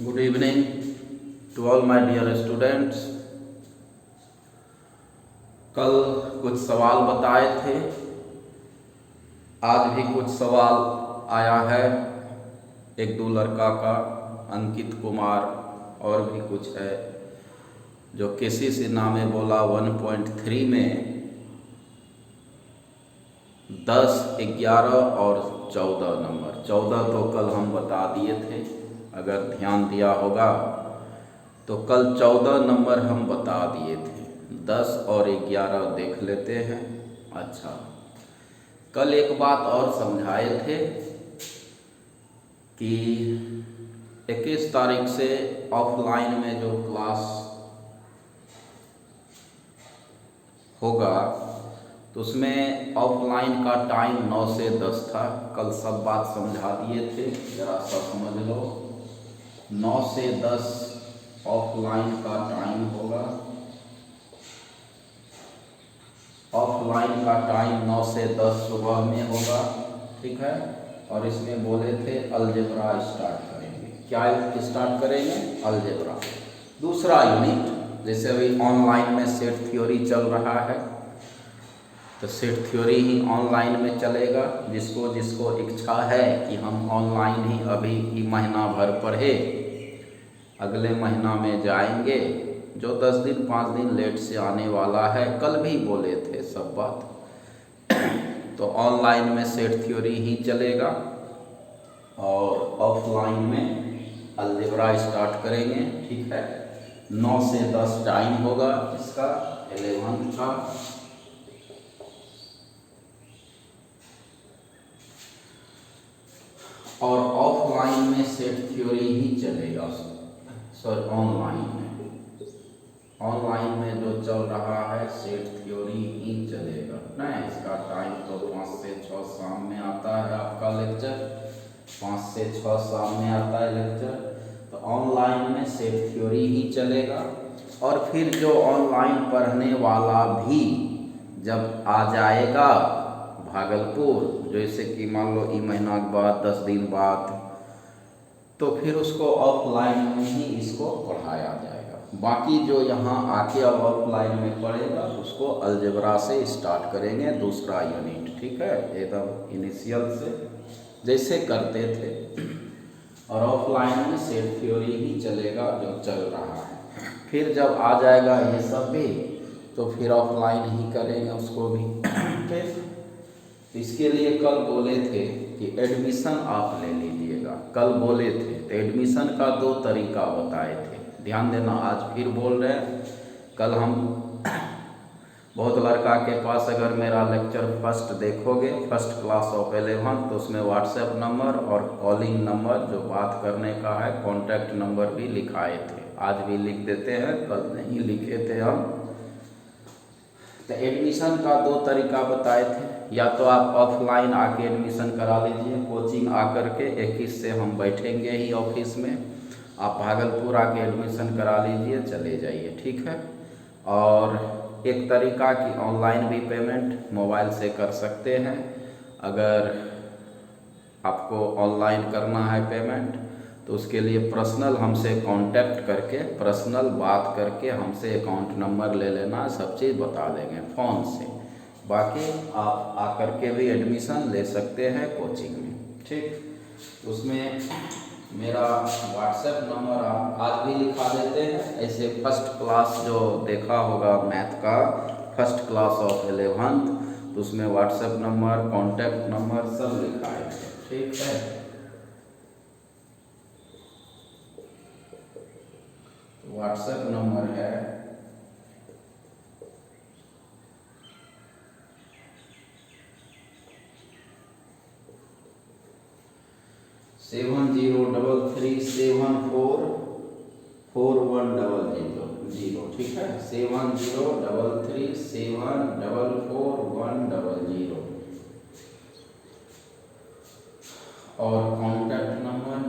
Good evening to all my dear students। कल कुछ सवाल बताए थे, आज भी कुछ सवाल आया है। एक दो लड़का का, अंकित कुमार और भी कुछ है जो किसी से नामे बोला 1.3 में 10, 11 और 14 नंबर। 14 तो कल हम बता दिए थे, अगर ध्यान दिया होगा तो कल 14 नंबर हम बता दिए थे। 10 और 11 देख लेते हैं। अच्छा, कल एक बात और समझाए थे कि 21 तारीख से ऑफलाइन में जो क्लास होगा तो उसमें ऑफलाइन का टाइम 9 से 10 था। कल सब बात समझा दिए थे, जरा सा समझ लो। 9 से 10 ऑफलाइन का टाइम होगा। ऑफलाइन का टाइम 9 से 10 सुबह में होगा, ठीक है। और इसमें बोले थे अलजेब्रा स्टार्ट करेंगे। क्या स्टार्ट करेंगे? अलजेब्रा। दूसरा यूनिट, जैसे अभी ऑनलाइन में सेट थ्योरी चल रहा है तो सेट थ्योरी ही ऑनलाइन में चलेगा। जिसको जिसको इच्छा है कि हम ऑनलाइन ही अभी महीना भर पढ़े, अगले महीना में जाएंगे, जो 10 दिन 5 दिन लेट से आने वाला है, कल भी बोले थे सब बात तो ऑनलाइन में सेट थ्योरी ही चलेगा और ऑफलाइन में अलजेब्रा स्टार्ट करेंगे, ठीक है। 9 से 10 टाइम होगा इसका, 11 का। और ऑफलाइन में सेट थ्योरी ही चलेगा, सॉरी ऑनलाइन में जो चल रहा है सेट थ्योरी ही चलेगा ना। इसका टाइम तो 5 से 6 शाम में आता है आपका लेक्चर, 5 से 6 शाम में आता है लेक्चर। तो ऑनलाइन में सेट थ्योरी ही चलेगा। और फिर जो ऑनलाइन पढ़ने वाला भी जब आ जाएगा भागलपुर, जैसे कि मान लो महीना के बाद 10 दिन बाद, तो फिर उसको ऑफलाइन में ही इसको पढ़ाया जाएगा। बाकी जो यहाँ आके अब ऑफलाइन में पढ़ेगा उसको अलजेब्रा से स्टार्ट करेंगे, दूसरा यूनिट, ठीक है, एकदम इनिशियल से जैसे करते थे। और ऑफलाइन में सेट थ्योरी ही चलेगा जो चल रहा है। फिर जब आ जाएगा ये सब भी तो फिर ऑफलाइन ही करेंगे उसको भी, ठीक। इसके लिए कल बोले थे कि एडमिशन आप ले लीजिएगा, कल बोले थे। तो एडमिशन का 2 तरीका बताए थे, ध्यान देना। आज फिर बोल रहे हैं, कल हम बहुत लड़का के पास अगर मेरा लेक्चर फर्स्ट देखोगे, फर्स्ट क्लास ऑफ 11, तो उसमें व्हाट्सएप नंबर और कॉलिंग नंबर जो बात करने का है, कॉन्टैक्ट नंबर भी लिखाए थे। आज भी लिख देते हैं, कल नहीं लिखे थे हम। तो एडमिशन का 2 तरीका बताए थे। या तो आप ऑफलाइन आके एडमिशन करा लीजिए, कोचिंग आकर के 21 से हम बैठेंगे ही ऑफिस में, आप भागलपुर आके एडमिशन करा लीजिए, चले जाइए, ठीक है। और एक तरीका कि ऑनलाइन भी पेमेंट मोबाइल से कर सकते हैं। अगर आपको ऑनलाइन करना है पेमेंट तो उसके लिए पर्सनल हमसे कांटेक्ट करके, पर्सनल बात करके हमसे अकाउंट नंबर ले लेना, सब चीज़ बता देंगे फ़ोन से। बाकी आप आकर के भी एडमिशन ले सकते हैं कोचिंग में, ठीक। उसमें मेरा व्हाट्सएप नंबर आप आज भी लिखा देते हैं। ऐसे फर्स्ट क्लास जो देखा होगा मैथ का, फर्स्ट क्लास ऑफ 11, तो उसमें व्हाट्सएप नंबर, कॉन्टैक्ट नंबर सब लिखा है, ठीक है। व्हाट्सएप नंबर है 7033744100, ठीक है। 7033744100। और कॉन्टैक्ट नंबर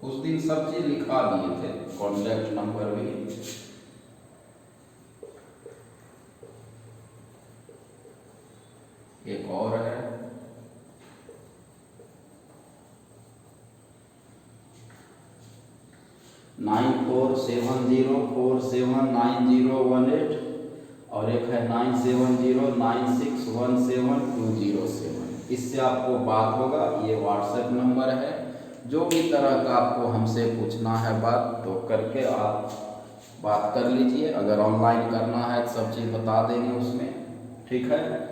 उस दिन सब चीज लिखा दिए थे, कॉन्टैक्ट नंबर भी। एक और है 9470479018 और एक है 9709617207। इससे आपको बात होगा। ये व्हाट्सएप नंबर है। जो भी तरह का आपको हमसे पूछना है बात तो करके आप बात कर लीजिए। अगर ऑनलाइन करना है तो सब चीज़ बता देंगे उसमें, ठीक है।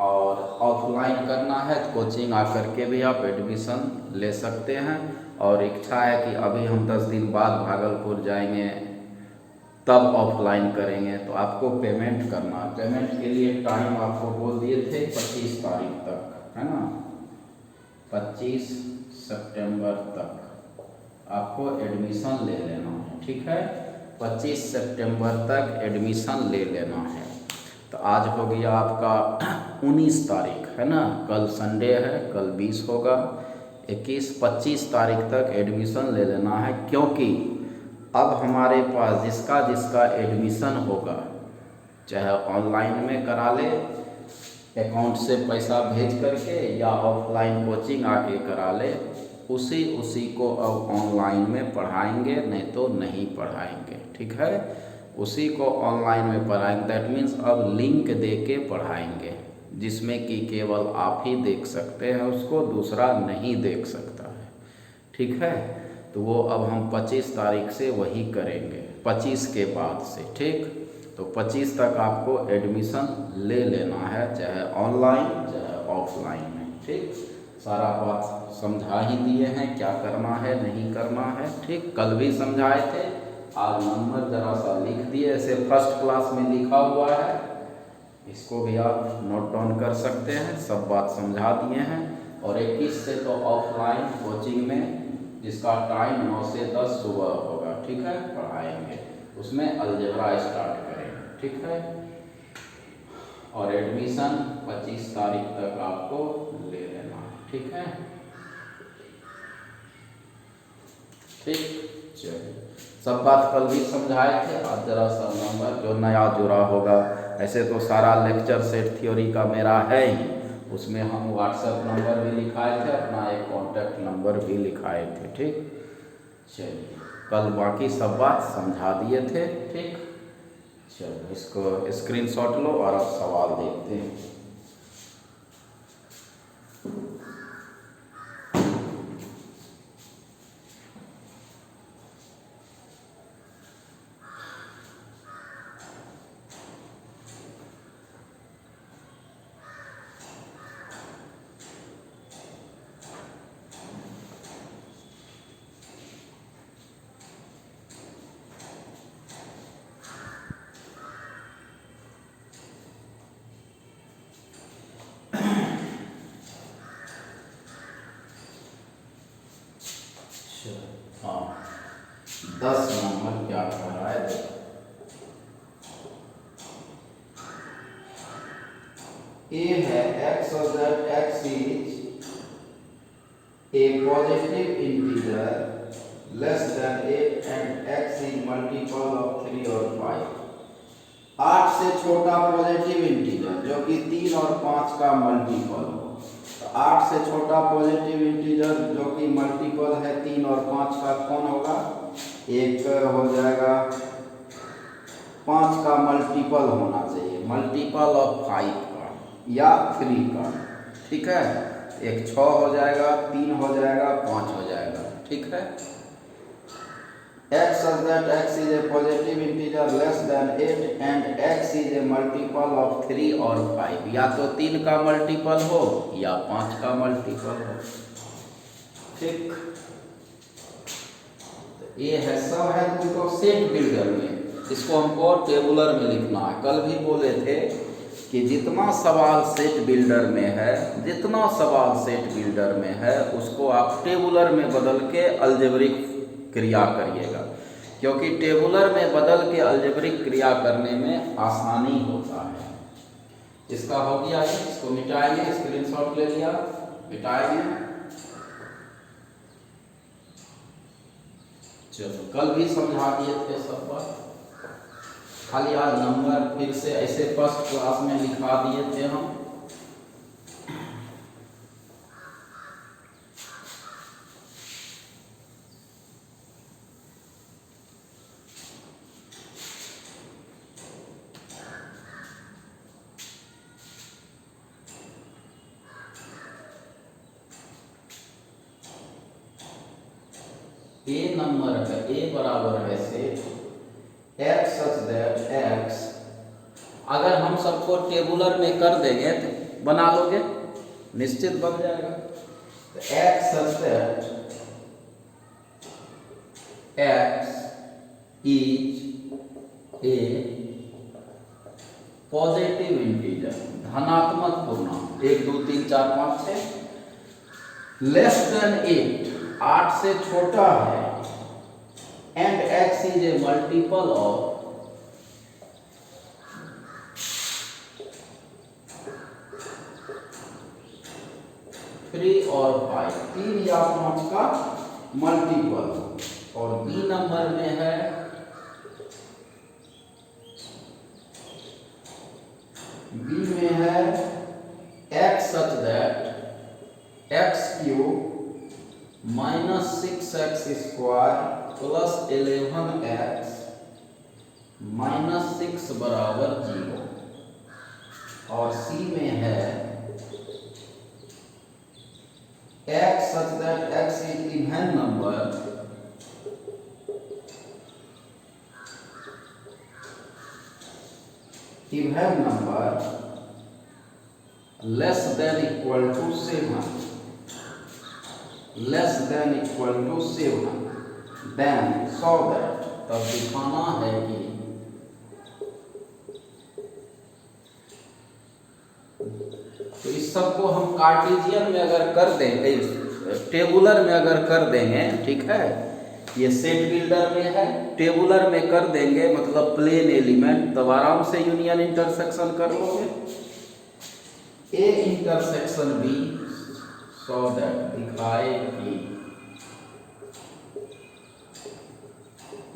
और ऑफलाइन करना है तो कोचिंग आकर के भी आप एडमिशन ले सकते हैं। और इच्छा है कि अभी हम 10 दिन बाद भागलपुर जाएंगे तब ऑफलाइन करेंगे तो आपको पेमेंट करना है। पेमेंट के लिए टाइम आपको बोल दिए थे 25 तारीख तक, है ना। 25 सितंबर तक आपको एडमिशन ले लेना है, ठीक है। 25 सितंबर तक एडमिशन ले लेना है। तो आज हो गया आपका 19 तारीख, है ना। कल संडे है, कल 20 होगा। 21-25 तारीख तक एडमिशन ले लेना है, क्योंकि अब हमारे पास जिसका जिसका एडमिशन होगा, चाहे ऑनलाइन में करा ले अकाउंट से पैसा भेज करके या ऑफलाइन कोचिंग आके करा ले, उसी को अब ऑनलाइन में पढ़ाएंगे, नहीं तो नहीं पढ़ाएंगे, ठीक है। उसी को ऑनलाइन में पढ़ाएंगे। दैट मीन्स अब लिंक दे के पढ़ाएंगे, जिसमें कि केवल आप ही देख सकते हैं उसको, दूसरा नहीं देख सकता है, ठीक है। तो वो अब हम 25 तारीख से वही करेंगे, 25 के बाद से, ठीक। तो 25 तक आपको एडमिशन ले लेना है, चाहे ऑनलाइन चाहे ऑफलाइन में, ठीक। सारा बात समझा ही दिए हैं, क्या करना है नहीं करना है, ठीक। कल भी समझाए थे, आज नंबर ज़रा सा लिख दिए, ऐसे फर्स्ट क्लास में लिखा हुआ है, इसको भी आप नोट डाउन कर सकते हैं। सब बात समझा दिए हैं। और 21 से तो ऑफलाइन कोचिंग में जिसका टाइम 9 से 10 सुबह होगा, ठीक है, पढ़ाएंगे। उसमें अलजेब्रा स्टार्ट करेंगे, ठीक है। और एडमिशन 25 तारीख तक आपको ले लेना है, ठीक है, ठीक। चलिए, सब बात कल भी समझाए थे। आज जरा सा नंबर जो नया जुड़ा होगा, ऐसे तो सारा लेक्चर सेट थ्योरी का मेरा है ही, उसमें हम व्हाट्सएप नंबर भी लिखाए थे, अपना एक कॉन्टैक्ट नंबर भी लिखाए थे, ठीक। चलिए, कल बाकी सब बात समझा दिए थे, ठीक। चलो, इसको स्क्रीनशॉट लो और अब सवाल देखते हैं। हाँ, 10 नंबर क्या कह रहा है, देखो। ए है x और that x is a positive integer less than 8 and x is multiple of 3 और 5। 8 से छोटा पॉजिटिव इंटीजर जो कि 3 और 5 का मल्टीपल हो। तो 8 से छोटा पॉजिटिव इंटीजर जो कि मल्टीपल है 3 और 5 का, कौन होगा? एक हो जाएगा 5 का मल्टीपल होना चाहिए, मल्टीपल ऑफ 5 का या 3 का, ठीक है। एक 6 हो जाएगा, 3 हो जाएगा, 5 हो जाएगा, ठीक है। x such that x is a positive integer less than 8 and x is a multiple of 3 और 5, या तो 3 का मल्टीपल हो या 5 का मल्टीपल हो, ठीक। तो ये है, सब है तुमको सेट बिल्डर में, इसको हमको टेबुलर में लिखना है। कल भी बोले थे कि जितना सवाल सेट बिल्डर में है, जितना सवाल सेट बिल्डर में है उसको आप टेबुलर में बदल के अलजेब्रिक क्रिया करिएगा, क्योंकि टेबुलर में बदल के अलजेब्रिक क्रिया करने में आसानी होता है। इसका हो गया है, इसको मिटाएंगे, स्क्रीनशॉट ले लिया, मिटाएंगे। चलो, कल भी समझा दिए थे सब बात, खाली आज नंबर फिर से ऐसे फर्स्ट क्लास में लिखा दिए थे हम। ए नंबर है, ए बराबर है set x such that x, अगर हम सबको टेबुलर में कर देंगे तो बना लोगे, निश्चित बन जाएगा। तो x such that x is a positive integer, धनात्मक पूर्णांक, 1 2 3 4 5 6 लेस देन 8, 8 से छोटा है, and x is a multiple of 3 और 5, 3 या 5 का मल्टीपल। और बी नंबर में है x such that x cube minus 6x square plus 11x minus 6 बराबर 0। और सी में है x such that x is even number less than equal to 7, less than equal to 7, then so that, तब दिखाना है कि तो इस सब को हम कार्टेशियन में अगर कर देंगे, टेबुलर में अगर कर देंगे, ठीक है, ये सेट बिल्डर में है, टेबुलर में कर देंगे मतलब प्लेन एलिमेंट, तब आराम से यूनियन इंटरसेक्शन कर लोगे। A intersection b so that दिखाए कि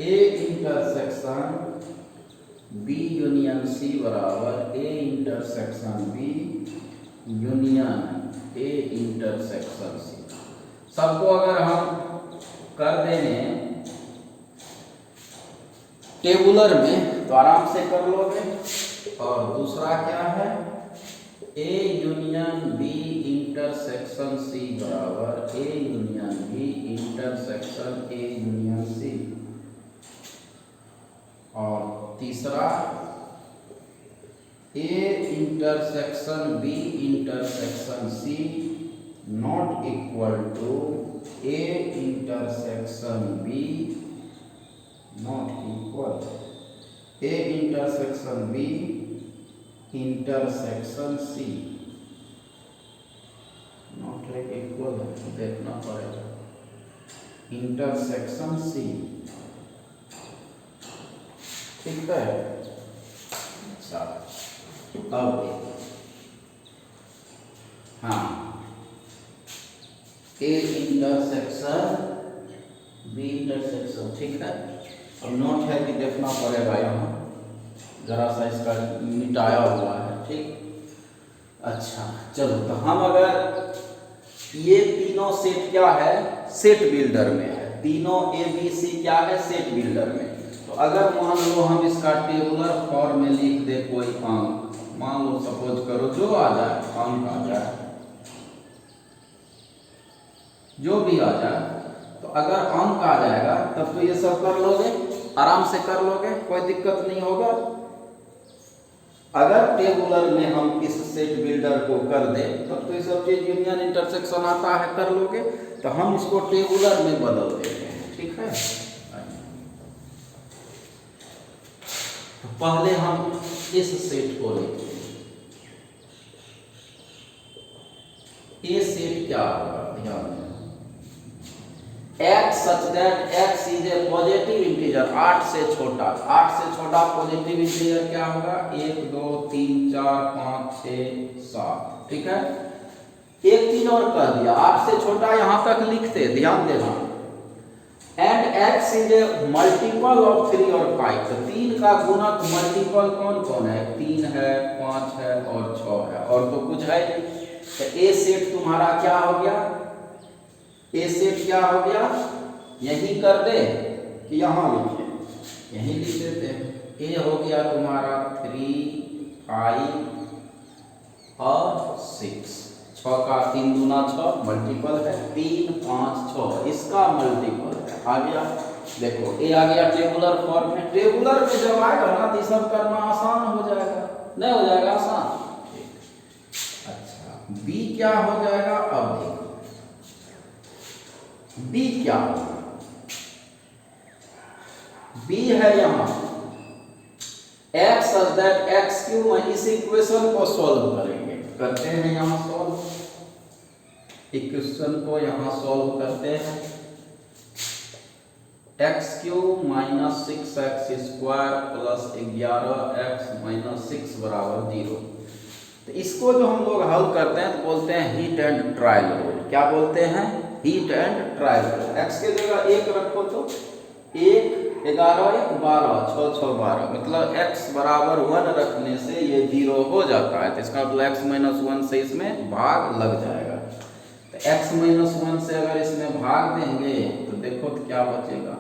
a intersection B union c बराबर a intersection B union A intersection c. सबको अगर हम कर देंगे टेबुलर में तो आराम से कर लोगे। और दूसरा क्या है, a union b intersection c बराबर a union b intersection a union c. और तीसरा a intersection b intersection c not equal to a intersection b not equal a intersection b intersection c not equal, देखना पड़ेगा, intersection C, ठीक है। अच्छा अब हाँ, ए इंटरसेक्शन बी इंटरसेक्शन, ठीक है। अब नोट है कि देखना पड़ेगा, यहाँ जरा सा इसका मिटाया हुआ है, ठीक। अच्छा चलो, तो हम अगर ये तीनों सेट क्या है, सेट बिल्डर में है, तीनों ए बी सी क्या है, सेट बिल्डर में। तो अगर मान लो हम इसका टेबुलर फॉर्म में लिख दे कोई अंक, मान लो सपोज करो जो आ जाए, अंक आ जाए, जो भी आ जाए, तो अगर अंक आ जाएगा तब तो ये सब कर लोगे, आराम से कर लोगे, कोई दिक्कत नहीं होगा। अगर टेबुलर में हम इस सेट बिल्डर को कर दें तब तो ये सब चीज यूनियन इंटरसेक्शन आता है, कर लोगे। तो हम इसको टेबुलर में बदल देते हैं, ठीक है। तो पहले हम इस सेट को लेते हैं, ये सेट क्या होगा, ध्यान देना, x such that x is a positive integer, 8 से छोटा, 8 से छोटा पॉजिटिव इंटीजर क्या होगा, 1 2 3 4 5 6 7, ठीक है। एक चीज और कह दिया, 8 से छोटा यहां तक लिखते, ध्यान देना, and x is a multiple of 3 और 5, तो 3 का गुणक मल्टीपल कौन कौन है, 3 है, 5 है और 6 है, और तो कुछ है नहीं। तो ए सेट तुम्हारा क्या हो गया, ए सेट क्या हो गया, यही कर दे कि यहां लिखे, यही लिख देते हैं। ए हो गया तुम्हारा 3 5 और 6, 6 का 3 दूना 6 मल्टीपल है 3 5 6 इसका मल्टीपल है आ गया। देखो ये आ गया टेबुलर फॉर्म में। टेबुलर में जब आएगा ना तो सब करना आसान हो जाएगा, नहीं हो जाएगा आसान। ठीक अच्छा बी क्या हो जाएगा अब देखो बी क्या होगा। बी है यहां x such that x Q में इस इक्वेशन को सॉल्व करेंगे, करते हैं यहां सॉल्व। इक्वेशन को यहां सॉल्व करते हैं x Q minus 6x square plus 11x minus 6 बराबर 0। तो इसको जो हम लोग हल करते हैं तो बोलते हैं हीट एंड ट्रायल रूल। क्या बोलते हैं? Heat and trial rule. X के जगह 1 रखो तो 1 11 1 12 6 6 12 मतलब x बराबर 1 रखने से ये 0 हो जाता है। तो इसका मतलब x माइनस 1 से इसमें भाग लग जाएगा। तो x माइनस 1 से अगर इसमें भाग देंगे तो देखो तो क्या बचेगा,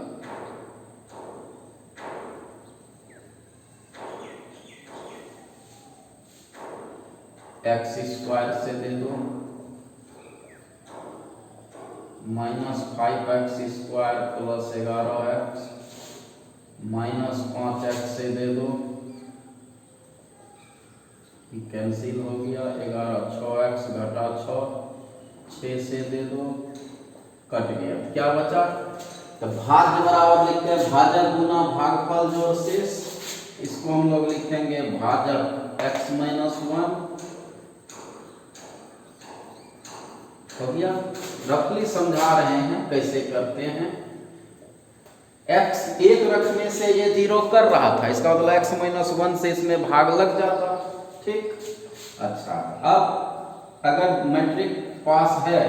x स्क्वायर से दे दो minus 5x square plus 11x minus 5x से दे दो, कैंसिल हो गया 11 6x घटा 6 से दे दो कट गया। क्या बचा? तो भाज्य बराबर लिखते हैं भाजक गुना भागफल जोड़ शेष। इसको हम लोग लिखेंगे भाजक x माइनस 1 हो गया। रफली समझा रहे हैं कैसे करते हैं। x 1 रखने से ये 0 कर रहा था, इसका मतलब x माइनस 1 से इसमें भाग लग जाता। ठीक अच्छा अब अगर मैट्रिक पास है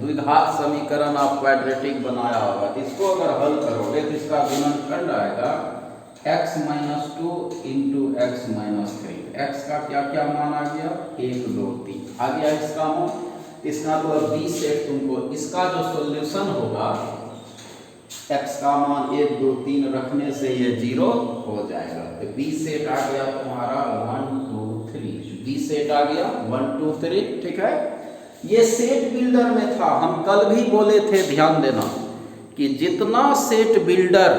द्विघात समीकरण आप क्वाड्रेटिक बनाया होगा तो इसको अगर हल करोगे तो इसका गुणनखंड आएगा x minus 2 into x minus 3। X का क्या क्या मान आ गया 1 2 3 आ गया इसका मान। इसका मतलब बी सेट तुमको इसका जो सॉल्यूशन होगा x का मान 1 2 3 रखने से ये 0 हो जाएगा। तो बी सेट आ गया तुम्हारा 1 2 3। बी सेट आ गया 1 2 3। ठीक है ये सेट बिल्डर में था। हम कल भी बोले थे ध्यान देना कि जितना सेट बिल्डर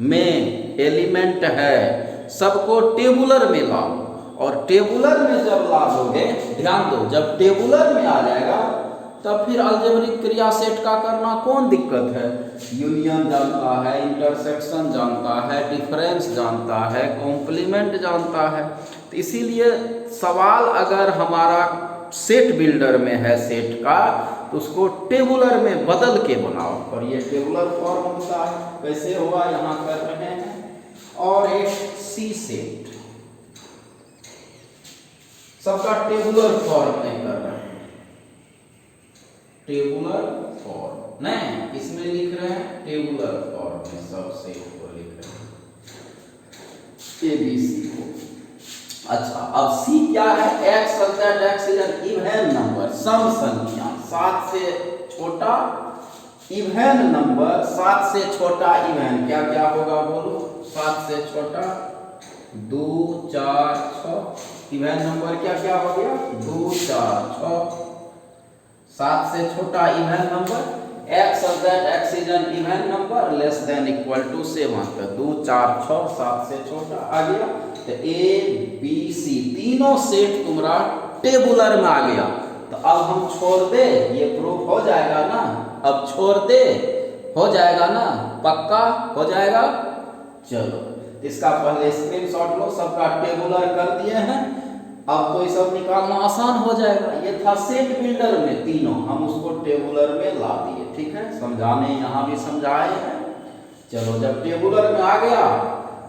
में एलिमेंट है सबको टेबुलर में लाओ और टेबुलर में जब ला दोगे ध्यान दो जब टेबुलर में आ जाएगा तब फिर अलजेब्रिक क्रिया सेट का करना कौन दिक्कत है। यूनियन जानता है, इंटरसेक्शन जानता है, डिफरेंस जानता है, कॉम्प्लीमेंट जानता है। तो इसीलिए सवाल अगर हमारा सेट बिल्डर में है सेट का तो उसको टेबुलर में बदल के बनाओ और ये टेबुलर फॉर्म होता है। कैसे हुआ यहाँ कर रहे हैं। और एक सी सेट सबका टेबुलर फॉर्म नहीं कर रहे हैं, टेबुलर फॉर्म नहीं इसमें लिख रहे हैं टेबुलर फॉर्म में सब सेट को लिख रहे हैं एबीसी को। अच्छा अब सी क्या है x such that x is an even number सम संख्या 7 से छोटा इवन नंबर 7 से छोटा इवन क्या क्या होगा बोलो 7 से छोटा 2 4 6 इवन नंबर क्या क्या हो गया 2 4 6 7 से छोटा even number x such that x is an even number less than equal to 7। तो 2 4 6 7 से छोटा आ गया। तो ए बी सी तीनों सेट तुम्हारा टेबुलर में आ गया। तो अब हम छोड़ दे ये प्रूफ हो जाएगा ना, अब छोड़ दे हो जाएगा ना, पक्का हो जाएगा। चलो इसका पहले स्क्रीनशॉट लो, सबका टेबुलर कर दिए हैं। अब तो ये सब निकालना आसान हो जाएगा। ये था सेट बिल्डर में तीनों, हम उसको टेबुलर में ला दिए। ठीक है समझाने यहाँ भी समझाए हैं। चलो जब टेबुलर में आ गया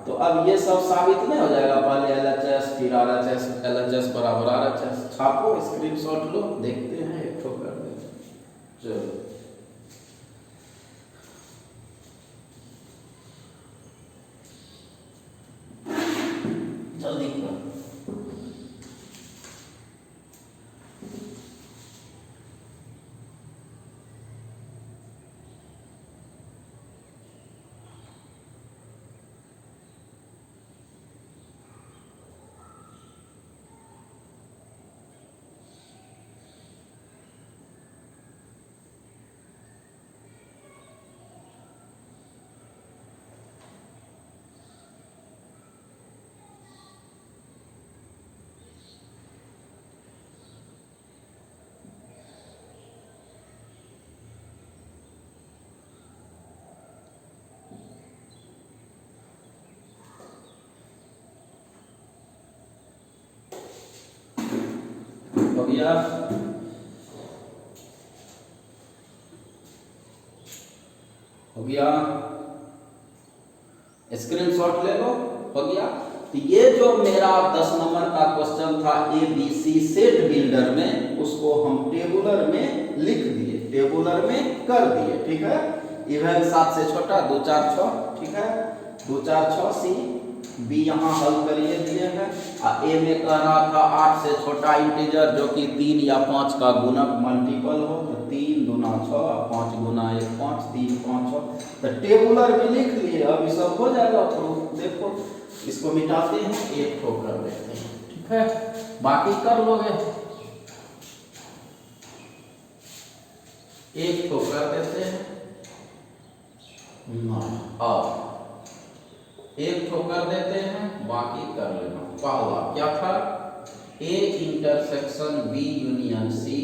तो अब ये सब साबित नहीं हो जाएगा। पहले LHS फिर RHS, LHS बराबर RHS छापो स्क्रीनशॉट लो देखते हैं एक ठो कर देते। चलो जल्दी करो। गया। हो गया, स्क्रीनशॉट ले लो। हो गया। तो ये जो मेरा 10 नंबर का क्वेश्चन था ABC सेट बिल्डर में, उसको हम टेबुलर में लिख दिए, टेबुलर में कर दिए। ठीक है, इवन 7 से छोटा 2 4 6। ठीक है, 2 4 6 सी बी यहाँ हल करिए दिए हैं। ए में कह रहा था 8 से छोटा इंटीजर जो कि 3 या 5 का गुणक मल्टीपल हो, तो 3 दूना 6, 5 गुना 1 5, 3 5 6। तो टेबुलर में लिख लिए, अब ये सब हो जाएगा प्रूफ। देखो इसको मिटाते हैं, एक ठोक कर देते हैं। ठीक है, बाकी कर लोगे, एक ठोक कर देते हैं और एक ठोकर देते हैं, बाकी कर लेना। पहला क्या था, a intersection B union c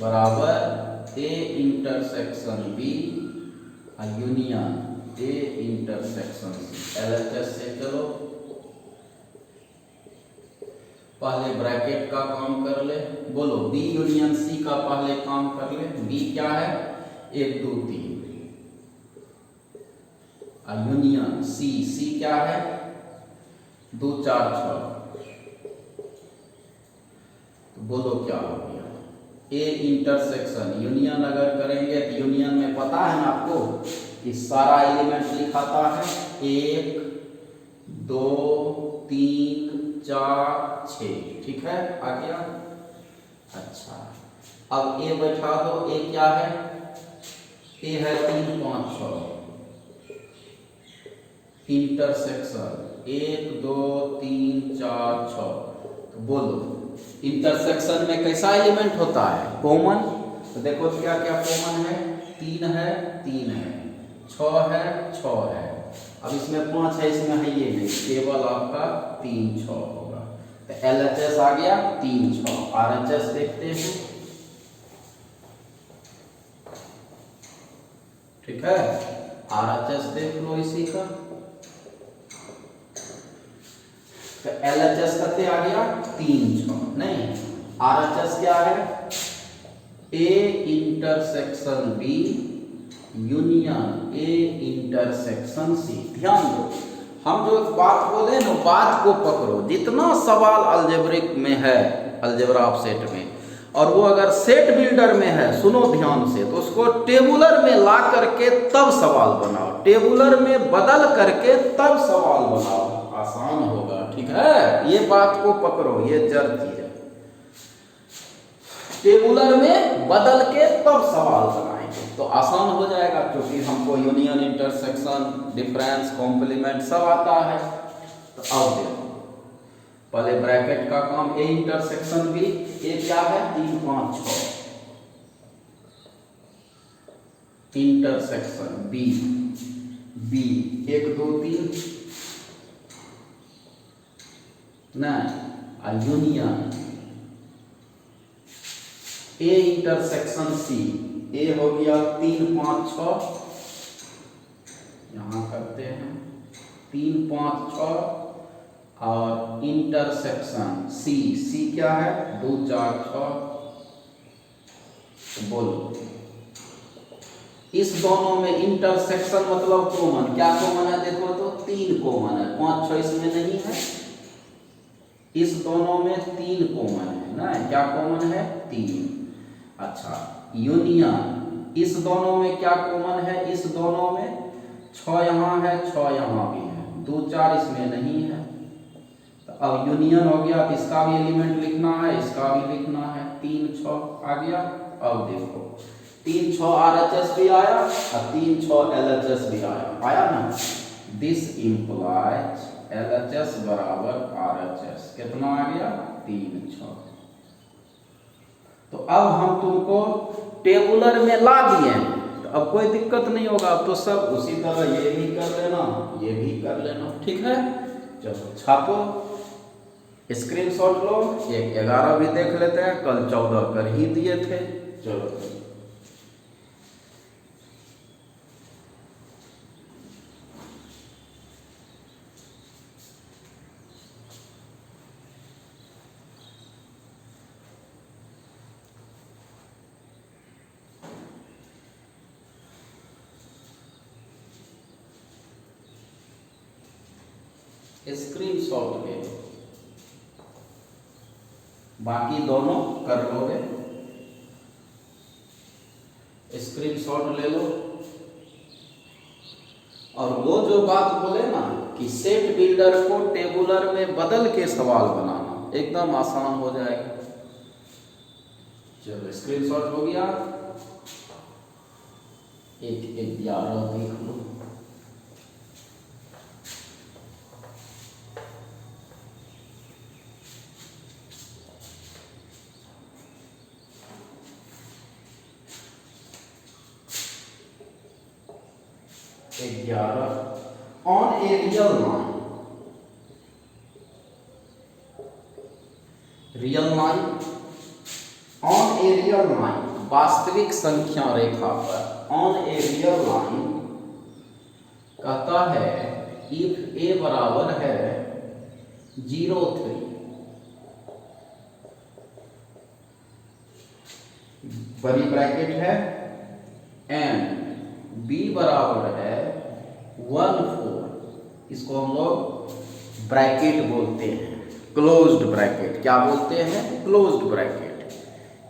बराबर a intersection B union A intersection c. LHS से चलो, पहले ब्रैकेट का काम कर ले। बोलो बी यूनियन सी का पहले काम कर ले। बी क्या है, 1 2 3 यूनियन सी, सी क्या है 2 4 6। तो बोलो क्या हो गया, ए इंटरसेक्शन यूनियन अगर करेंगे तो यूनियन में पता है ना आपको कि सारा एलिमेंट लिखाता है 1 2 3 4 6। ठीक है, आ गया। अच्छा, अब ए बैठा दो। ए क्या है, ए है 3 5 6 इंटरसेक्शन 1 2 3 4 6। तो बोलो इंटरसेक्शन में कैसा एलिमेंट होता है, कॉमन। तो देखो क्या क्या कॉमन है, 3 है 3 है, 6 है 6 है। अब इसमें 5 है, इसमें है ये नहीं, केवल आपका 3 6 होगा। तो LHS आ गया 3 6। RHS देखते हैं। ठीक है, RHS देख लो इसी का। तो LHS कते आ गया 3 6, नहीं RHS क्या है, A intersection B union A intersection C. ध्यान दो, हम जो बात बोले ना, बात को पकड़ो। जितना सवाल अलजेब्रिक में है, अलजेब्रा ऑफ सेट में, और वो अगर सेट बिल्डर में है, सुनो ध्यान से, तो उसको टेबुलर में ला करके तब सवाल बनाओ, टेबुलर में बदल करके तब सवाल बनाओ, आसान होगा। ठीक है, ये बात को पकड़ो, ये जड़ चीज है। टेबुलर में बदल के तब सवाल बनाएंगे तो आसान हो जाएगा, क्योंकि हमको यूनियन इंटरसेक्शन डिफरेंस कॉम्प्लीमेंट सब आता है। तो अब देखो, पहले ब्रैकेट का काम, ए इंटरसेक्शन बी, ए क्या है 3 5 6 इंटरसेक्शन बी, बी 1 2 3 नहीं, यूनियन ए इंटरसेक्शन सी। ए हो गया 3 5 6, यहां करते हैं 3 5 6 और इंटरसेक्शन सी, सी क्या है 2 4 6। बोलो इस दोनों में इंटरसेक्शन मतलब कॉमन, क्या कॉमन है देखो तो 3 कॉमन है, 5 6 इसमें नहीं है। इस दोनों में 3 कॉमन है ना, क्या कॉमन है 3। अच्छा, यूनियन इस दोनों में क्या कॉमन है, इस दोनों में 6 यहाँ है 6 यहाँ भी है, 2 4 इसमें नहीं है। तो अब यूनियन हो गया, इसका भी एलिमेंट लिखना है, इसका भी लिखना है, 3 6 आ गया। अब देखो 3 6 RHS भी आया और 3 6 LHS भी आया ना। दिस इंप्लाइज LHS बराबर RHS। कितना आ गया 3 6। तो अब हम तुमको टेबुलर में ला दिए, तो अब कोई दिक्कत नहीं होगा। अब तो सब उसी तरह ये भी कर लेना, ये भी कर लेना। ठीक है, चलो छापो, स्क्रीनशॉट लो। एक 11 भी देख लेते हैं, कल 14 कर ही दिए थे। चलो स्क्रीनशॉट ले लो, बाकी दोनों कर लोगे। स्क्रीनशॉट ले लो। और वो जो बात बोले ना कि सेट बिल्डर को टेबुलर में बदल के सवाल बनाना, एकदम आसान हो जाएगा। चलो स्क्रीनशॉट हो गया। एक 11 देख लो। On a real line, real line on a real line, वास्तविक संख्या रेखा पर ऑन ए रियल लाइन कहता है इफ ए बराबर है 0, 3, बड़ी ब्रैकेट है, एंड बी बराबर है 1, 4, इसको हम लोग ब्रैकेट बोलते हैं, क्लोज्ड ब्रैकेट। क्या बोलते हैं? Closed bracket.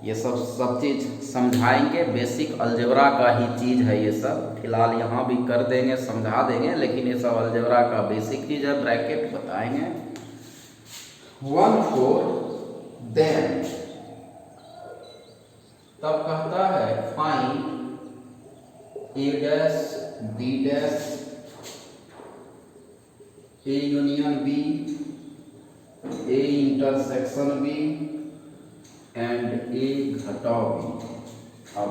ये सब चीज समझाएंगे, बेसिक अलजेब्रा का ही चीज है ये सब। फिलहाल यहाँ भी कर देंगे, समझा देंगे, लेकिन ये सब अलजेब्रा का बेसिक चीज है, ब्रैकेट बताएंगे। 1, 4 देन तब कहता है find a dash b dash, a union b, a intersection b and a घटाव बी। अब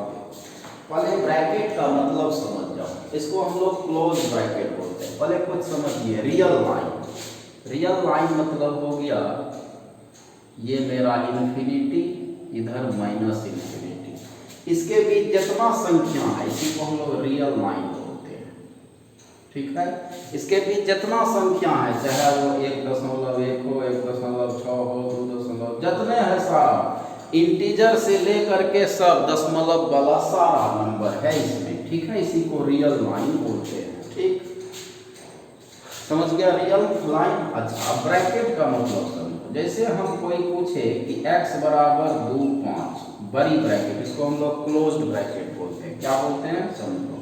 पहले ब्रैकेट का मतलब समझ जाओ, इसको हम लोग क्लोज ब्रैकेट बोलते हैं। पहले कुछ समझिए, रियल लाइन। रियल लाइन मतलब हो गया ये मेरा इन्फिनिटी, इधर माइनस इन्फिनिटी, इसके बीच जितना संख्या है इसी को हम लोग रियल लाइन बोलते हैं। ठीक है, इसके बीच जितना संख्या है, चाहे वो 1.1 हो, 1.6 हो, 2, जितने है सारा इंटीजर से लेकर के सब दशमलव वाला सारा नंबर है इसमें। ठीक है, इसी को रियल लाइन बोलते हैं। ठीक, समझ गया रियल लाइन। अच्छा, अब ब्रैकेट का मतलब समझो। जैसे हम कोई पूछे कि x बराबर 2, 5, बड़ी ब्रैकेट, इसको हम लोग क्लोज्ड ब्रैकेट बोलते हैं। क्या बोलते हैं? समझो,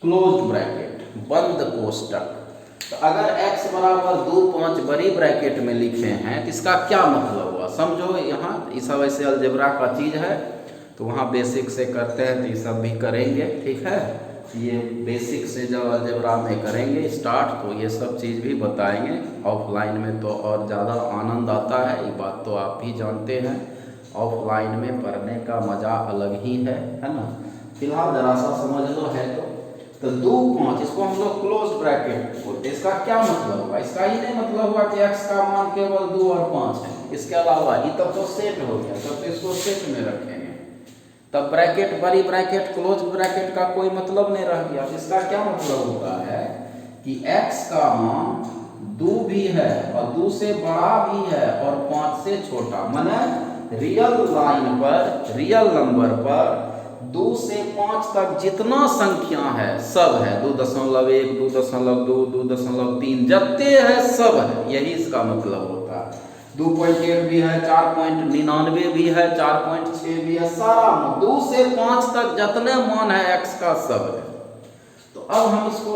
क्लोज्ड ब्रैकेट, बंद कोष्टक। तो अगर x बराबर 2, 5 बड़ी ब्रैकेट में लिखे हैं तो इसका क्या मतलब हुआ? समझो, यहाँ ये सब ऐसे अलजेब्रा का चीज है, तो वहाँ बेसिक से करते हैं तो ये सब भी करेंगे। ठीक है, ये बेसिक से जब अलजेब्रा में करेंगे स्टार्ट, तो ये सब चीज़ भी बताएंगे। ऑफलाइन में तो और ज़्यादा आनंद आता है, ये बात तो आप भी जानते हैं। ऑफलाइन में पढ़ने का मज़ा अलग ही है ना। फिलहाल जरा सा समझ लो है तो 2, 5 इसको हम लोग क्लोज ब्रैकेट बोलते हैं। इसका क्या मतलब हुआ? इसका ही नहीं मतलब हुआ कि x का मान केवल 2 और 5 है, इसके अलावा ये तब तो सेट हो गया, तब तो इसको सेट में रखेंगे, तब ब्रैकेट, बड़ी ब्रैकेट, क्लोज ब्रैकेट का कोई मतलब नहीं रह गया। इसका क्या मतलब होता है कि x का मान 2 भी है और 2 से बड़ा भी है और 5 से छोटा, माने रियल लाइन पर, रियल नंबर पर 2 से 5 तक जितना संख्या है सब है। 2.1, 2.2, 2.3 जितने है सब है, यही इसका मतलब होता है। 2.8 भी है, 4.99 भी है, 4.6 भी है, सारा 2 से 5 तक जितने मान है x का सब है। तो अब हम इसको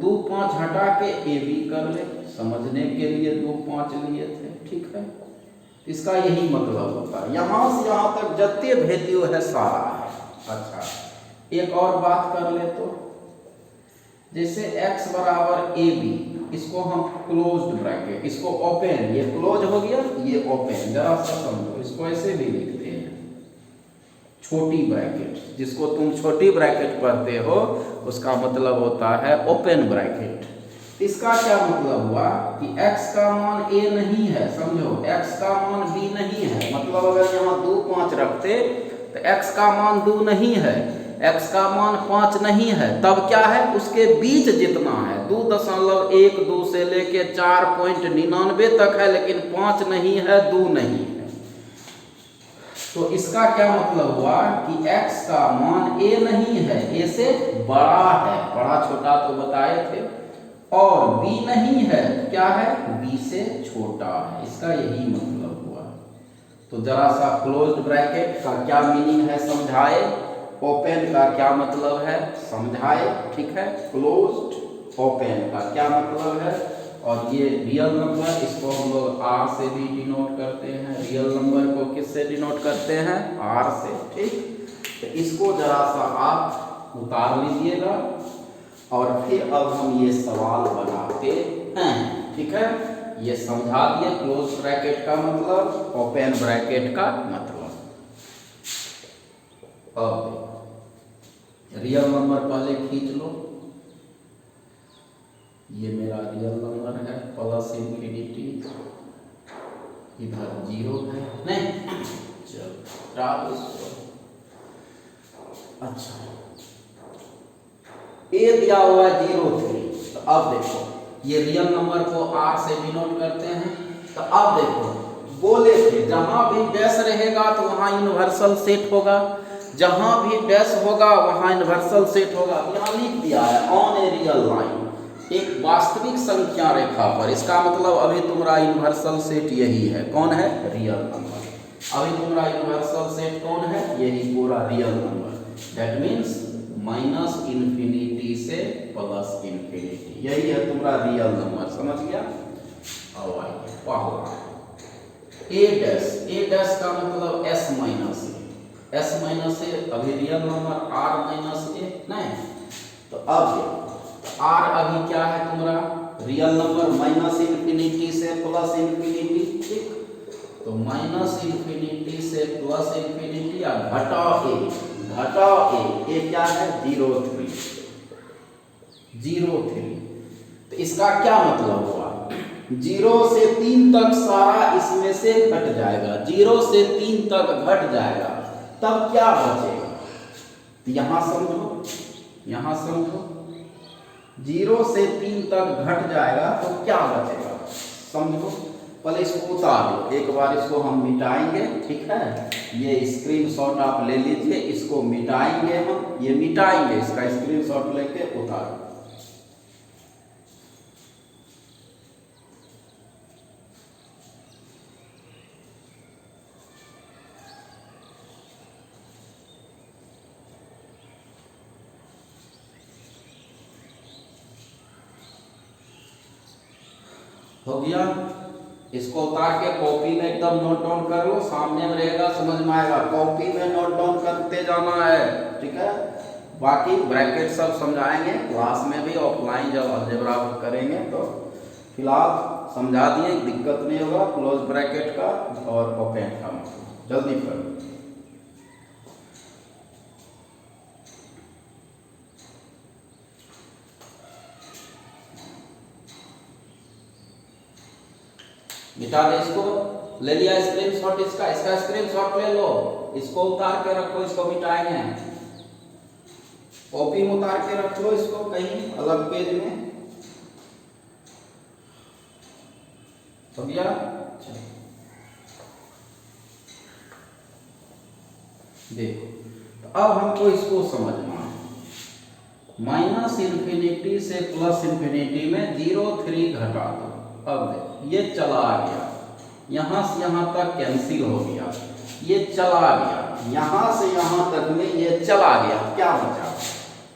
2, 5 हटा के a भी कर ले, समझने के लिए 2, 5 लिए थे। ठीक है, इसका यही मतलब होता है, यहाँ से यहाँ तक जितने वैल्यू है सारा है। अच्छा, एक और बात कर ले तो, जैसे x बराबर ए बी, इसको हम क्लोज्ड ब्रैकेट, इसको ओपन, ये क्लोज हो गया, ये ओपन, जरा सा समझो, इसको ऐसे भी लिखते हैं छोटी ब्रैकेट। जिसको तुम छोटी ब्रैकेट पढ़ते हो उसका मतलब होता है ओपन ब्रैकेट। इसका क्या मतलब हुआ कि x का मान a नहीं है, समझो, x का मान b नहीं है, मतलब अगर यहाँ 2, 5 रखते तो x का मान 2 नहीं है, x का मान 5 नहीं है, तब क्या है? उसके बीच जितना है 2.1, 2 से लेके 4.99 तक है, लेकिन 5 नहीं है, 2 नहीं है। तो इसका क्या मतलब हुआ कि x का मान a नहीं है, a से बड़ा है, बड़ा छोटा तो बताए थे, और b नहीं है, क्या है, b से छोटा है, इसका यही मतलब हुआ। तो जरा सा क्लोज्ड ब्रैकेट का क्या मीनिंग है समझाए, ओपन का क्या मतलब है समझाए, ठीक है। क्लोज्ड ओपन का क्या मतलब है, और ये रियल नंबर, इसको हम लोग r से भी डिनोट करते हैं, रियल नंबर को किससे डिनोट करते हैं, r से, ठीक। तो इसको जरा सा आप उतार लीजिएगा और फिर अब हम ये सवाल बनाते हैं, ठीक है। ये समझा दिए क्लोज ब्रैकेट का मतलब, ओपन ब्रैकेट का मतलब। अब रियल नंबर पहले खींच लो, ये मेरा रियल नंबर है, प्लस इंफिनिटी, इधर 0 है, नहीं चलो अच्छा, ए दिया हुआ है 0,3। तो अब देखो ये रियल नंबर को r से डिनोट करते हैं। तो अब देखो बोले थे जहां भी डैश रहेगा तो वहां यूनिवर्सल सेट होगा, जहां भी डैश होगा वहां यूनिवर्सल सेट होगा। यहां लिख दिया है ऑन ए रियल लाइन, एक वास्तविक संख्या रेखा पर, इसका मतलब अभी तुम्हारा यूनिवर्सल सेट यही है, कौन है, रियल नंबर। अभी तुम्हारा यूनिवर्सल सेट कौन है, यही पूरा real number, that means minus infinity से प्लस इंफिनिटी, यही है तुम्हारा रियल नंबर, समझ गया। अब आइए पहला ए डैश का मतलब s माइनस ए, s माइनस ए, अभी रियल नंबर r माइनस ए, नहीं। तो अब r अभी क्या है तुम्हारा, रियल नंबर माइनस इंफिनिटी से प्लस इंफिनिटी, ठीक। तो माइनस इंफिनिटी से प्लस इंफिनिटी या घटा ए क्या है, 0,3। तो इसका क्या मतलब हुआ, 0 से 3 तक सारा इसमें से घट जाएगा, 0 से 3 तक घट जाएगा, तब क्या बचेगा, यहां समझो 0 से 3 तक घट जाएगा तो क्या बचेगा, समझो। पहले इसको उतार लो, एक बार इसको हम मिटाएंगे, ठीक है। ये स्क्रीनशॉट आप ले लीजिए, इसको मिटाएंगे हम, ये मिटाएंगे, इसका स्क्रीनशॉट लेके उतार। हो गया, इसको उतार के कॉपी में एकदम नोट डाउन कर लो, सामने में रहेगा समझ में आएगा, कॉपी में नोट डाउन करते जाना है, ठीक है। बाकी ब्रैकेट सब समझाएंगे क्लास में भी, ऑफलाइन जब अलजेब्रा करेंगे तो फिलहाल समझा दिए, दिक्कत नहीं होगा। क्लोज ब्रैकेट का और ओपन का मतलब, जल्दी करो। मिटा दे इसको, ले लिया स्क्रीनशॉट इसका स्क्रीनशॉट ले लो, इसको उतार के रखो, इसको मिटाएंगे, कॉपी में उतार के रख लो इसको कहीं अलग पेज में, हो गया। देखो तो अब हमको इसको समझना है, माइनस इंफिनिटी से प्लस इंफिनिटी में 0,3 घटा दो। अब देखो ये चला गया, यहां से यहां तक कैंसिल हो गया, ये चला गया, यहां से यहां तक में ये चला गया, क्या बचा,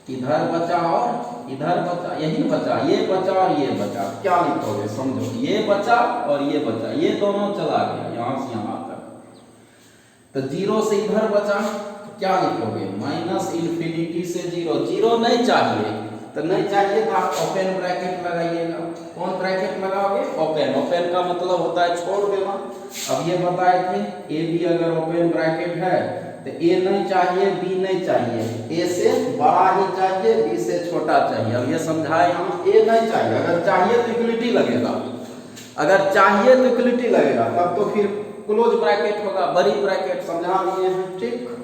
इधर बचा और इधर बचा, यही बचा, ये बचा और ये बचा, क्या लिखोगे समझो, ये बचा और ये बचा, ये दोनों चला गया यहां से यहां तक। तो 0 से इधर बचा, क्या लिखोगे, माइनस इंफिनिटी से 0 नहीं चाहिए, तो नहीं चाहिए तो आप ओपन ब्रैकेट लगाइएगा। कौन ब्रैकेट लगाओगे, ओपन का मतलब होता है छोड़ देना। अब ये बताए थे ए बी अगर ओपन ब्रैकेट है तो ए नहीं चाहिए, बी नहीं चाहिए, ए से बड़ा ही चाहिए, बी से छोटा चाहिए। अब ये समझाए यहाँ, ए नहीं चाहिए, अगर चाहिए तो इक्वलिटी लगेगा, अगर चाहिए तो इक्वलिटी लगेगा, तब तो फिर क्लोज ब्रैकेट होगा, बड़ी ब्रैकेट समझा दिए हैं, ठीक।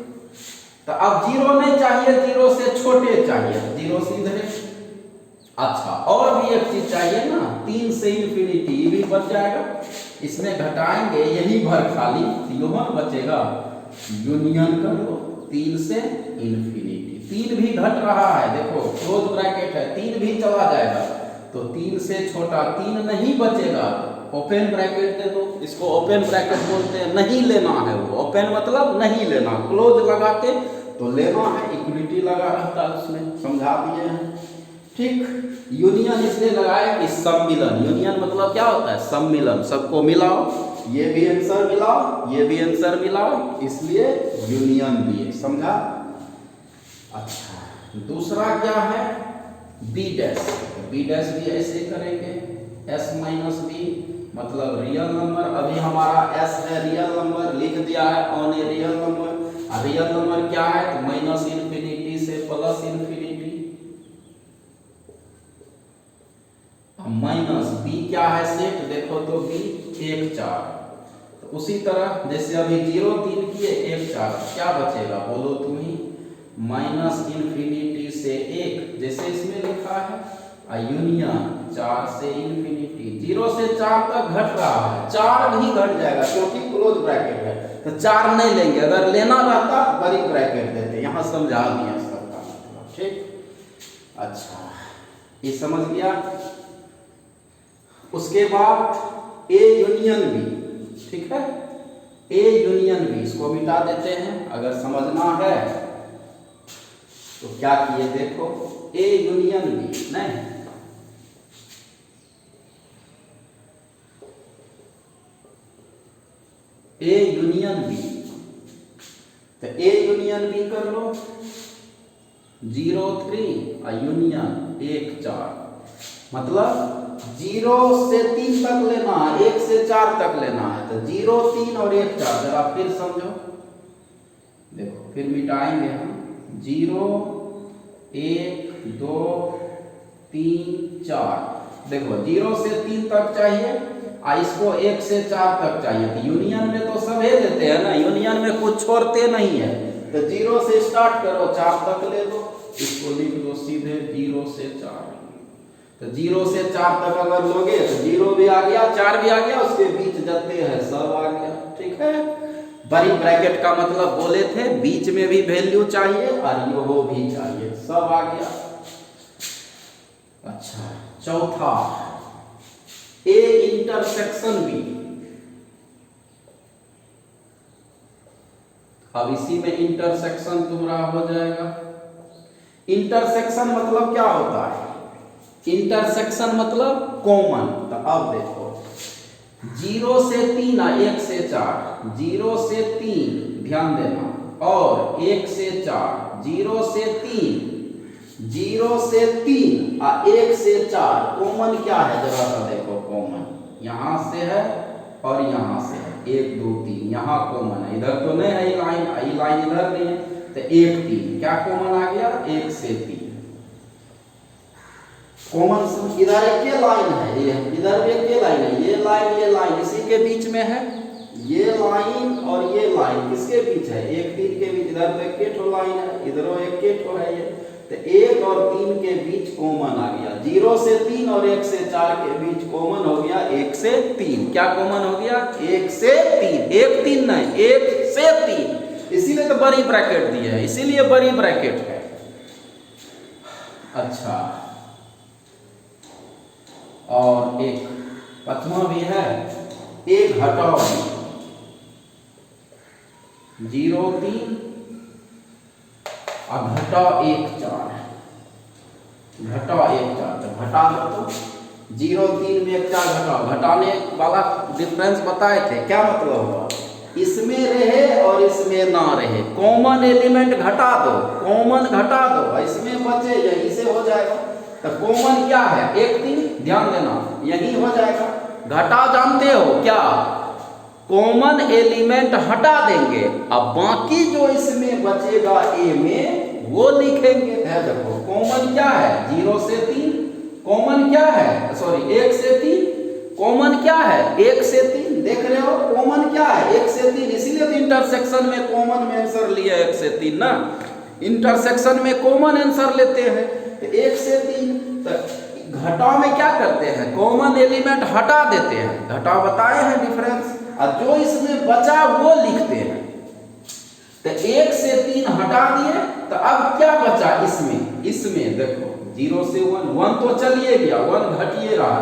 तो अब 0 नहीं चाहिए, 0 से छोटे चाहिए, 0 से इधर। अच्छा और भी एक चीज चाहिए ना, 3 से इंफिनिटी, ये भी बच जाएगा, इसमें घटाएंगे यही भर खाली, तो यह बचेगा यूनियन कर लो 3 से इन्फिनिटी। 3 भी घट रहा है, देखो क्लोज ब्रैकेट है, 3 भी चला जाएगा तो 3 से छोटा 3 नहीं बचेगा, ओपन ब्रैकेट दे दो, इसको ओपन ब्रैकेट बोलते हैं। नहीं लेना है वो, ओपन मतलब नहीं लेना, क्लोज लगाते तो लेना है, इक्विटी लगा रहता है उसमें, समझा दिए हैं। ठीक, यूनियन इसलिए लगाया कि सम्मिलन, यूनियन मतलब क्या होता है, सम्मिलन, सबको मिलाओ, ये भी आंसर मिलाओ, ये भी आंसर मिलाओ, इसलिए यूनियन दिए, समझा। अच्छा, दूसरा क्या है, बी डैश। बी डैश भी ऐसे करेंगे, एस माइनस बी मतलब रियल नंबर, अभी हमारा एस है रियल नंबर, लिख दिया है on a real number. Real number क्या है तो माइनस इन्फिनिटी से प्लस इन्फिनिटी, माइनस बी क्या है सेट, देखो तो बी 1 4, तो उसी तरह जैसे अभी 0 3 किए 1 4, क्या बचेगा बोलो तुम ही, माइनस इन्फिनिटी से 1 जैसे इसमें लिखा है, यूनियन 4 से इन्फिनिटी, 0 से 4 तक घट रहा है, 4 भी घट जाएगा क्योंकि क्लोज ब्रैकेट है, तो 4 नहीं लेंगे, अगर लेना रहता बड़ी ब्रैकेट देते, यहां समझा दिया सबका मतलब। ठीक, अच्छा ये समझ गया। उसके बाद ए यूनियन बी, ठीक है, ए यूनियन बी, इसको मिटा देते हैं, अगर समझना है तो क्या किए देखो, ए यूनियन बी नहीं, ए यूनियन बी, तो ए यूनियन बी कर लो, 0 3 और यूनियन 1 4, मतलब 0 से 3 तक लेना है, 1 से 4 तक लेना है, तो 0 3 और 1 4, जरा फिर समझो, देखो फिर मिटाएंगे हम, 0 1 2 3 4, देखो 0 से 3 तक चाहिए, इसको 1 से 4 तक चाहिए, तो यूनियन में तो सब लेते हैं ना, यूनियन में कुछ छोड़ते नहीं है, तो 0 से स्टार्ट करो 4 तक ले दो, इसको लिख दो सीधे 0 से 4, तो 0 से 4 तक अगर लोगे तो 0 भी आ गया 4 भी आ गया, उसके बीच जते हैं सब आ गया। ठीक है, बड़ी ब्रैकेट का मतलब बोले थे बीच में भी वैल्यू चाहिए और वो भी चाहिए, सब आ गया। अच्छा, चौथा ए इंटरसेक्शन बी, अब इसी में इंटरसेक्शन तुम्हारा हो जाएगा। इंटरसेक्शन मतलब क्या होता है, इंटरसेक्शन मतलब कॉमन, तो अब देखो 0 से 3 और 1 से 4, 0 से 3 ध्यान देना, और 1 से 4, 0 से 3, 0 से 3 और 1 से 4, कॉमन क्या है जरा सा देखो, कॉमन यहां से है और यहां से है, 1 2 3 यहाँ कॉमन है, इधर तो नहीं है, ये लाइन इधर नहीं है, तो 1 3 क्या कॉमन आ गया, 1 से 3 कॉमन। इधर एक लाइन है, ये इधर भी एक लाइन है, ये लाइन इसी के बीच में है, ये लाइन और ये लाइन किसके बीच है, 1 3 के बीच, इधर तो एक ठो लाइन है, इधरों एक ठो है, ये तो 1 और 3 के बीच कॉमन आ गया, 0 से 3 और 1 से 4 के बीच कॉमन हो गया 1 से 3, क्या कॉमन हो गया 1 से 3, 1 3 नहीं 1 से 3, इसीलिए तो बड़ी ब्रैकेट दी है, इसीलिए बड़ी ब्रैकेट है। अच्छा, और एक पांचवा भी है, एक घटाओ 0 3 और घटाओ 1 4, घटाओ 1 4, तो घटा दो तो 0 3 में 1 4 घटाओ, घटाने वाला डिफरेंस बताए थे, क्या मतलब हुआ, इसमें रहे और इसमें ना रहे, कॉमन एलिमेंट घटा दो, कॉमन घटा दो, इसमें बचे यही से हो जाएगा, तो कॉमन क्या है 1 3, ध्यान देना यही हो जाएगा, घटा जानते हो क्या, कॉमन एलिमेंट हटा देंगे, अब बाकी जो इसमें बचेगा ए में वो लिखेंगे, है देखो कॉमन क्या है 0 से 3, कॉमन क्या है सॉरी 1 से 3, कॉमन क्या है 1 से 3, देख रहे हो कॉमन क्या है 1 से 3, इसीलिए तो इंटरसेक्शन में कॉमन में आंसर लिया 1 से 3 ना, इंटरसेक्शन में कॉमन आंसर लेते हैं, तो 1 से 3, तो घटाव में क्या करते हैं, कॉमन एलिमेंट हटा देते हैं, घटाव बताए हैं डिफरेंस, और जो इसमें बचा वो लिखते हैं, तो 1 से 3 हटा दिए तो अब क्या बचा इसमें देखो 0 से 1 तो चलिए गया, 1 घटिए रहा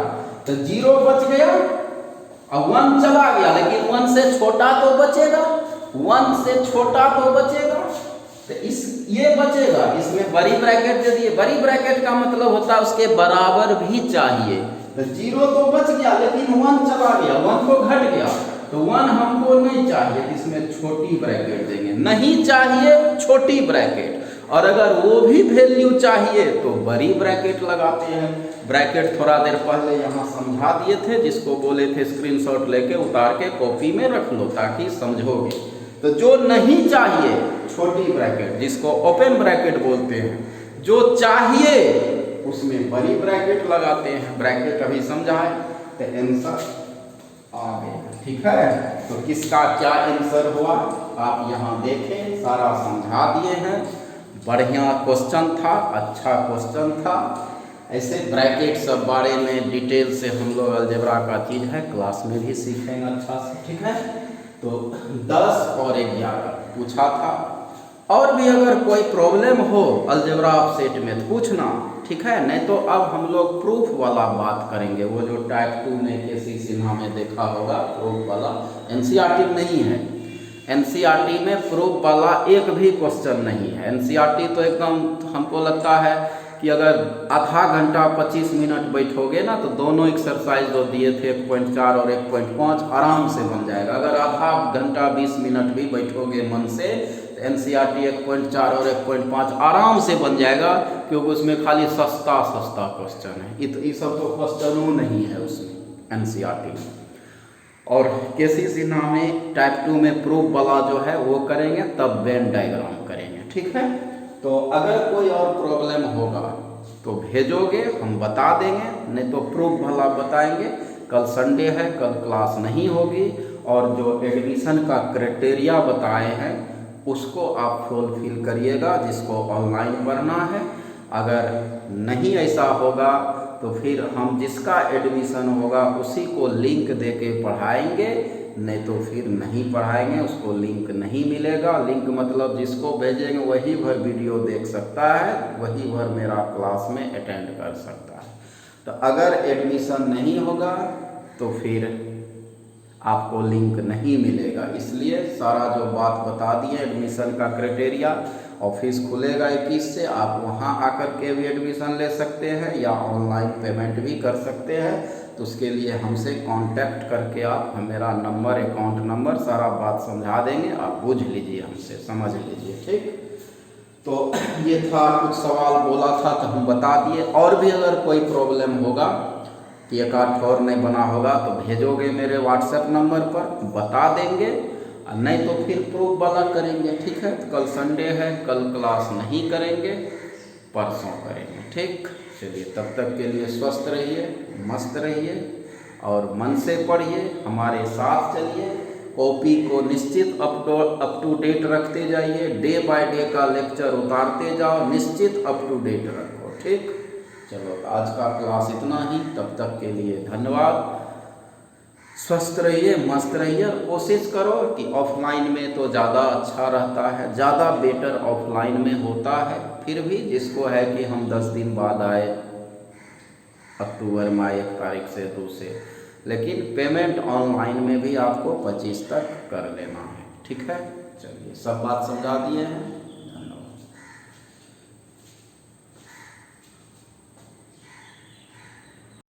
तो 0 बच गया और 1 चला गया, लेकिन 1 से छोटा तो बचेगा, 1 से छोटा तो बचेगा, तो ये बचेगा। इसमें बड़ी ब्रैकेट दे दिए, बड़ी ब्रैकेट का मतलब होता है उसके बराबर भी चाहिए। तो 0 तो बच गया लेकिन 1 चला गया, 1 तो घट गया, तो 1 हमको नहीं चाहिए, इसमें छोटी ब्रैकेट देंगे, नहीं चाहिए छोटी ब्रैकेट, और अगर वो भी वैल्यू चाहिए तो बड़ी ब्रैकेट लगाते हैं। ब्रैकेट थोड़ा देर पहले यहाँ समझा दिए थे, जिसको बोले थे स्क्रीनशॉट लेके उतार के कॉपी में रख लो ताकि समझोगे। तो जो नहीं चाहिए छोटी ब्रैकेट, जिसको ओपन ब्रैकेट बोलते हैं, जो चाहिए उसमें बड़ी ब्रैकेट लगाते हैं। ब्रैकेट अभी समझाए तो आंसर आ गया, ठीक है। तो किसका क्या आंसर हुआ आप यहाँ देखें, सारा समझा दिए हैं, बढ़िया क्वेश्चन था, अच्छा क्वेश्चन था। ऐसे ब्रैकेट सब बारे में डिटेल से हम लोग अलजेब्रा का चीज़ है क्लास में भी सीखेंगे अच्छा से, ठीक है। तो 10 और 11 पूछा था, और भी अगर कोई प्रॉब्लम हो अलजेब्रा ऑफसेट में तो पूछना, ठीक है। नहीं तो अब हम लोग प्रूफ वाला बात करेंगे, वो जो टाइप 2 में केसी सिन्हा में देखा होगा प्रूफ वाला, एनसीईआरटी नहीं है। एनसीईआरटी में प्रूफ वाला एक भी क्वेश्चन नहीं है। एनसीईआरटी तो एकदम हमको लगता है कि अगर आधा घंटा 25 मिनट बैठोगे ना तो दोनों एक्सरसाइज जो दिए थे 1.4 और 1.5 आराम से बन जाएगा। अगर आधा घंटा 20 मिनट भी बैठोगे मन से तो एनसीईआरटी 1.4 और 1.5 आराम से बन जाएगा, क्योंकि उसमें खाली सस्ता क्वेश्चन है, ये सब तो क्वेश्चनों नहीं है उसमें एनसीईआरटी में। और केसी सिन्हा में टाइप 2 में प्रूफ वाला जो है वो करेंगे, तब वेन डायग्राम करेंगे, ठीक है। तो अगर कोई और प्रॉब्लम होगा तो भेजोगे, हम बता देंगे, नहीं तो प्रूफ वाला बताएंगे। कल संडे है, कल क्लास नहीं होगी, और जो एडमिशन का क्राइटेरिया बताए हैं उसको आप फुलफिल करिएगा, जिसको ऑनलाइन भरना है। अगर नहीं ऐसा होगा तो फिर हम जिसका एडमिशन होगा उसी को लिंक दे के पढ़ाएंगे, नहीं तो फिर नहीं पढ़ाएंगे, उसको लिंक नहीं मिलेगा। लिंक मतलब जिसको भेजेंगे वही भर वीडियो देख सकता है, वही भर मेरा क्लास में अटेंड कर सकता है। तो अगर एडमिशन नहीं होगा तो फिर आपको लिंक नहीं मिलेगा। इसलिए सारा जो बात बता दिए एडमिशन का क्राइटेरिया, ऑफिस खुलेगा 21 से, आप वहां आकर के भी एडमिशन ले सकते हैं या ऑनलाइन पेमेंट भी कर सकते हैं। तो उसके लिए हमसे कांटेक्ट करके आप मेरा नंबर, अकाउंट नंबर, सारा बात समझा देंगे, आप बुझ लीजिए, हमसे समझ लीजिए, ठीक। तो ये था, कुछ सवाल बोला था तो हम बता दिए। और भी अगर कोई प्रॉब्लम होगा कि एक आध और नहीं बना होगा तो भेजोगे मेरे व्हाट्सएप नंबर पर, बता देंगे, नहीं तो फिर प्रूफ वाला करेंगे, ठीक है। तो कल संडे है, कल क्लास नहीं करेंगे, परसों करेंगे, ठीक। चलिए, तब तक के लिए स्वस्थ रहिए, मस्त रहिए और मन से पढ़िए, हमारे साथ चलिए। कॉपी को निश्चित अप टू डेट रखते जाइए, डे बाय डे का लेक्चर उतारते जाओ, निश्चित अप टू डेट रखो, ठीक। चलो, आज का क्लास इतना ही, तब तक के लिए धन्यवाद। स्वस्थ रहिए, मस्त रहिए, और कोशिश करो कि ऑफलाइन में तो ज़्यादा अच्छा रहता है, ज़्यादा बेटर ऑफलाइन में होता है। फिर भी जिसको है कि हम 10 दिन बाद आए, अक्टूबर में 1 तारीख से 2 से, लेकिन पेमेंट ऑनलाइन में भी आपको 25 तक कर लेना है, ठीक है। चलिए, सब बात समझा दिए हैं।